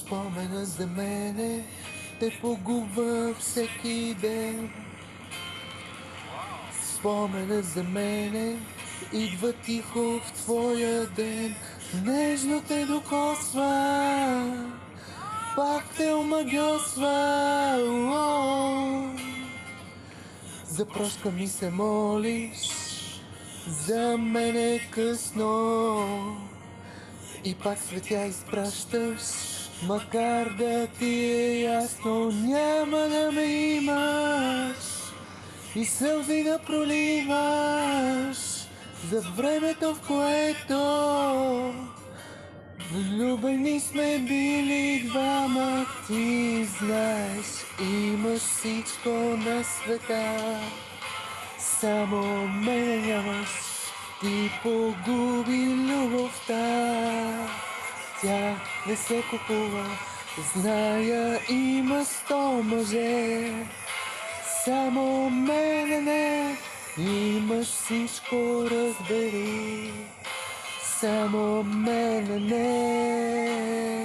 Спомена за мене те погубва всеки ден. Спомена за мене идва тихо в твоя ден. Нежно те докосва, пак те омагьосва. За прошка ми се молиш, за мене късно. И пак светя изпращаш, макар да ти е ясно, няма да ме имаш и сълзи да проливаш за времето, в което влюбени сме били двама. Ти знаеш, имаш всичко на света, само мене нямаш. Ти погуби любовта, тя не се купува. Зная, има 100 мъже, само мене не. Имаш всичко, разбери, само мене не.